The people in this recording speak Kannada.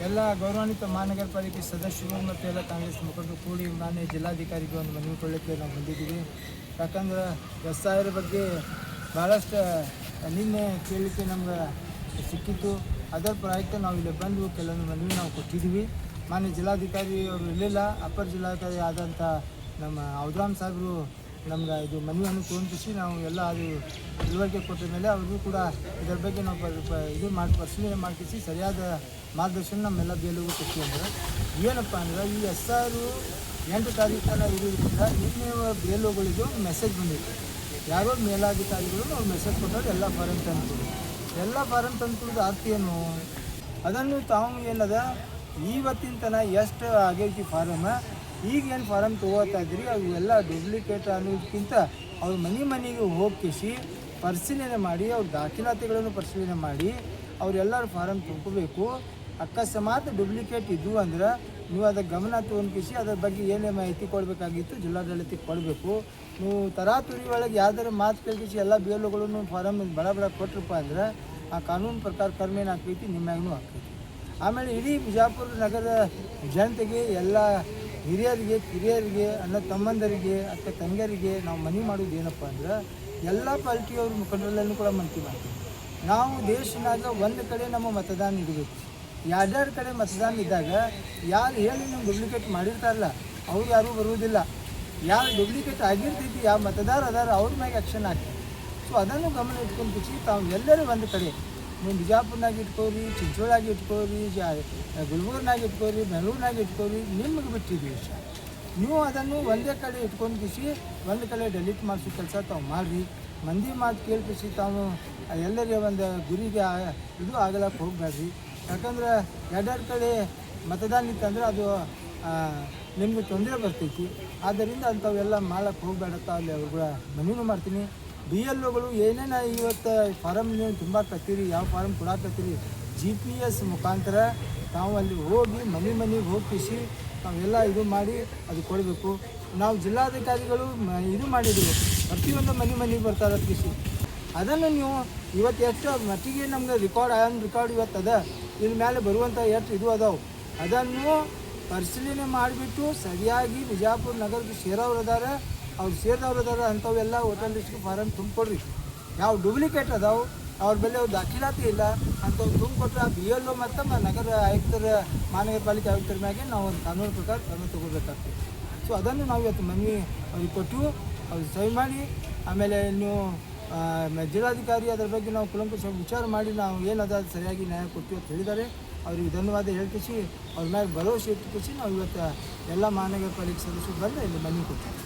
ಎಲ್ಲ ಗೌರವಾನ್ವಿತ ಮಹಾನಗರ ಪಾಲಿಕೆ ಸದಸ್ಯರು ಮತ್ತು ಎಲ್ಲ ಕಾಂಗ್ರೆಸ್ ಮುಖಂಡರು ಕೂಡಿ ಮಾನ್ಯ ಜಿಲ್ಲಾಧಿಕಾರಿಗೆ ಒಂದು ಮನವಿ ಕೊಡಲಿಕ್ಕೆ ನಾವು ಬಂದಿದ್ದೀವಿ. ಯಾಕಂದ್ರೆ ವ್ಯವಸಾಯದ ಬಗ್ಗೆ ಭಾಳಷ್ಟು ನಿನ್ನೆ ಕೇಳಲಿಕ್ಕೆ ನಮ್ಗೆ ಸಿಕ್ಕಿತ್ತು. ಅದರ ಪ್ರಯುಕ್ತ ನಾವು ಇಲ್ಲಿ ಬಂದು ಕೆಲವೊಂದು ಮನವಿ ನಾವು ಕೊಟ್ಟಿದ್ದೀವಿ. ಮಾನ್ಯ ಜಿಲ್ಲಾಧಿಕಾರಿ ಅವರು ಇರಲಿಲ್ಲ, ಅಪರ ಜಿಲ್ಲಾಧಿಕಾರಿ ಆದಂಥ ನಮ್ಮ ಔದ್ರಾಮ್ ಸಾಹೇಬರು ನಮ್ಗೆ ಇದು ಮನವಿಯನ್ನು ತೋರಿಸಿ ನಾವು ಎಲ್ಲ ಅದು ತಿಳುವಳಿಕೆ ಕೊಟ್ಟ ಮೇಲೆ ಅವ್ರಿಗೂ ಕೂಡ ಇದರ ಬಗ್ಗೆ ನಾವು ಪರಿಶೀಲನೆ ಮಾಡಿಸಿ ಸರಿಯಾದ ಮಾರ್ಗದರ್ಶನ ನಮ್ಮೆಲ್ಲ ಬೇಲುಗೂ ಕೊಡ್ತೀವಿ. ಅಂದ್ರೆ ಏನಪ್ಪ ಅಂದ್ರೆ ಈ SR 8 ತಾರೀಕು ತನಕ ಇರೋದ್ರಿಂದ ನಿನ್ನೆ ಬೇಲುಗಳಿಗೂ ಮೆಸೇಜ್ ಬಂದಿತ್ತು. ಯಾರೋ ಮೇಲಾಧಿಕಾರಿಗಳು ಅವ್ರು ಮೆಸೇಜ್ ಕೊಟ್ಟವ್ರು ಎಲ್ಲ ಫಾರಮ್ ತಂದ್ಕೊಡು, ಎಲ್ಲ ಫಾರಮ್ ತಂದ್ಕೊಡೋದು ಅರ್ಥ ಏನು? ಅದನ್ನು ತಾವು ಏನದ ಇವತ್ತಿನ ತನಕ ಎಷ್ಟು ಆಗೈತಿ ಫಾರಮ್, ಈಗೇನು ಫಾರಮ್ ತೊಗೋತಾ ಇದ್ರಿ ಅವು ಎಲ್ಲ ಡೂಪ್ಲಿಕೇಟ್ ಅನ್ನೋದಕ್ಕಿಂತ ಅವ್ರ ಮನೆಗೆ ಹೋಗಿಸಿ ಪರಿಶೀಲನೆ ಮಾಡಿ ಅವ್ರ ದಾಖಲಾತಿಗಳನ್ನು ಪರಿಶೀಲನೆ ಮಾಡಿ ಅವರೆಲ್ಲರೂ ಫಾರಮ್ ತುಂಬ್ಕೋಬೇಕು. ಅಕಸ್ಮಾತ್ ಡೂಪ್ಲಿಕೇಟ್ ಇದ್ವು ಅಂದ್ರೆ ನೀವು ಅದಕ್ಕೆ ಗಮನ ತೊಗೊಂಡ್ಕಿಸಿ ಅದ್ರ ಬಗ್ಗೆ ಏನೇ ಮಾಹಿತಿ ಕೊಡಬೇಕಾಗಿತ್ತು ಜಿಲ್ಲಾಡಳಿತಕ್ಕೆ ಕೊಡಬೇಕು. ನೀವು ತರಾತುರಿ ಒಳಗೆ ಯಾವ್ದಾರು ಮಾತು ಕೇಳಿಸಿ ಎಲ್ಲ ಬೇಲುಗಳನ್ನು ಫಾರಮ್ ಬಡ ಕೊಟ್ರಪ್ಪ ಅಂದ್ರೆ ಆ ಕಾನೂನು ಪ್ರಕಾರ ಕರ್ಮೇನು ಹಾಕೈತಿ, ನಿಮ್ಮಾಗೂ ಹಾಕೈತಿ. ಆಮೇಲೆ ಇಡೀ ಬಿಜಾಪುರ ನಗರ ಜನತೆಗೆ ಎಲ್ಲ ಹಿರಿಯರಿಗೆ ಕಿರಿಯರಿಗೆ ಅಣ್ಣ ತಮ್ಮಂದರಿಗೆ ಅಕ್ಕ ತಂಗಿಯರಿಗೆ ನಾವು ಮನವಿ ಮಾಡೋದು ಏನಪ್ಪ ಅಂದ್ರೆ ಎಲ್ಲ ಪಾರ್ಟಿಯವ್ರ ಮುಖಂಡರಲ್ಲೂ ಕೂಡ ಮನವಿ ಮಾಡ್ತೀವಿ. ನಾವು ದೇಶನಾಗ ಒಂದು ಕಡೆ ನಮ್ಮ ಮತದಾನ ಇಡಬೇಕು, ಎರಡೆರಡು ಕಡೆ ಮತದಾನ ಇದ್ದಾಗ ಯಾರು ಹೇಳಿ ನೀವು ಡೂಪ್ಲಿಕೇಟ್ ಮಾಡಿರ್ತಾರಲ್ಲ ಅವ್ರು ಯಾರೂ ಬರುವುದಿಲ್ಲ. ಯಾರು ಡೂಪ್ಲಿಕೇಟ್ ಆಗಿರ್ತೈತಿ, ಯಾವ ಮತದಾರ ಅದಾರ ಅವ್ರ ಮ್ಯಾಗೆ ಆ್ಯಕ್ಷನ್ ಆಗ್ತದೆ. ಸೊ ಅದನ್ನು ಗಮನ ಇಟ್ಕೊಂಡು ತಾವು ಎಲ್ಲರೂ ಒಂದು ಕಡೆ ನೀವು ಬಿಜಾಪುರ್ನಾಗ ಇಟ್ಕೋರಿ, ಚಿಂಚೋಳಾಗಿ ಇಟ್ಕೋರಿ, ಗುಲ್ಬರ್ಗನಾಗ ಇಟ್ಕೋರಿ, ಬೆಂಗಳೂರಿನಾಗ ಇಟ್ಕೋರಿ, ನಿಮಗೆ ಬಿಟ್ಟಿದ್ದೀವಿ. ನೀವು ಅದನ್ನು ಒಂದೇ ಕಡೆ ಇಟ್ಕೊಂಡು ಒಂದು ಕಡೆ ಡೆಲೀಟ್ ಮಾಡಿಸೋ ಕೆಲಸ ತಾವು ಮಾಡಿರಿ. ಮಂದಿ ಮಾತು ಕೇಳ್ಕಿಸಿ ತಾವು ಎಲ್ಲರಿಗೆ ಒಂದು ಗುರಿಗೆ ಇದು ಆಗಲಕ್ಕೆ ಹೋಗಬೇಡ್ರಿ. ಯಾಕಂದ್ರೆ ಎರಡೆರಡು ಕಡೆ ಮತದಾನ ಇತ್ತಂದ್ರೆ ಅದು ನಿಮಗೆ ತೊಂದರೆ ಬರ್ತೈತಿ. ಆದ್ದರಿಂದ ಅಂಥವೆಲ್ಲ ಮಾಡೋಕ್ಕೆ ಹೋಗಬೇಡತ್ತ ಅಲ್ಲಿ ಅವ್ರು ಕೂಡ ಮನವಿನೂ ಮಾಡ್ತೀನಿ. BLOಗಳು ಏನೇನು ಇವತ್ತು ಫಾರಮ್ ನೀವು ತುಂಬ ಕತ್ತೀರಿ, ಯಾವ ಫಾರಮ್ ಕೊಡಾಕತ್ತೀರಿ, GPS ಮುಖಾಂತರ ನಾವು ಅಲ್ಲಿ ಹೋಗಿ ಮನೆಗೆ ಹೋಗಿಸಿ ನಾವೆಲ್ಲ ಇದು ಮಾಡಿ ಅದು ಕೊಡಬೇಕು. ನಾವು ಜಿಲ್ಲಾಧಿಕಾರಿಗಳು ಇದು ಮಾಡಿದ್ದೀವಿ, ಪ್ರತಿಯೊಂದು ಮನೆಗೆ ಬರ್ತಾರೆ ಕಿಸಿ. ಅದನ್ನು ನೀವು ಇವತ್ತು ಎಷ್ಟು ಮಟ್ಟಿಗೆ ನಮ್ಗೆ ರೆಕಾರ್ಡ್ ಇವತ್ತು ಅದ, ಇದ್ರ ಮೇಲೆ ಬರುವಂಥ ಎಷ್ಟು ಇದು ಅದಾವೆ ಅದನ್ನು ಪರಿಶೀಲನೆ ಮಾಡಿಬಿಟ್ಟು ಸರಿಯಾಗಿ ಬಿಜಾಪುರ ನಗರಕ್ಕೆ ಸೇರಿದವ್ರು ಅದಾರ ಅಂಥವೆಲ್ಲ ಹೋಟೆಲ್ ಲಿಸ್ಟ್ಗೆ ಫಾರಮ್ ತುಂಬಿಕೊಡ್ರಿ. ಯಾವ ಡೂಪ್ಲಿಕೇಟ್ ಅದಾವೆ ಅವ್ರ ಬೆಲೆ ಅವ್ರು ದಾಖಲಾತಿ ಇಲ್ಲ ಅಂಥವು ತುಂಬಿಕೊಟ್ರೆ ಆ BLO ಮತ್ತು ನಗರ ಆಯುಕ್ತರ ಮಹಾನಗರ ಪಾಲಿಕೆ ಆಯುಕ್ತರ ಮ್ಯಾಗೆ ನಾವು ಒಂದು ಕಾನೂನು ಪ್ರಕಾರ ಕ್ರಮ ತಗೋಬೇಕಾಗ್ತದೆ. ಸೊ ಅದನ್ನು ನಾವು ಇವತ್ತು ಮನವಿ ಅವ್ರಿಗೆ ಕೊಟ್ಟು ಅವ್ರು ಸಹಿ ಮಾಡಿ ಆಮೇಲೆ ನೀವು ಜಿಲ್ಲಾಧಿಕಾರಿ ಅದರ ಬಗ್ಗೆ ನಾವು ಕುಲಂಕುಷ ವಿಚಾರ ಮಾಡಿ ನಾವು ಏನದ ಸರಿಯಾಗಿ ನ್ಯಾಯ ಕೊಡ್ತೀವಿ ಅಂತ ಹೇಳಿದ್ದಾರೆ. ಅವ್ರಿಗೆ ಧನ್ಯವಾದ ಹೇಳ್ಕಿಸಿ ಅವ್ರ ಮ್ಯಾಲೆ ಭರವಸೆ ಇಟ್ಟುಕಿಸಿ ನಾವು ಇವತ್ತು ಎಲ್ಲ ಮಹಾನಗರ ಪಾಲಿಕೆ ಸದಸ್ಯರು ಬಂದು ಇಲ್ಲಿ ಮನವಿ ಕೊಡ್ತೀವಿ.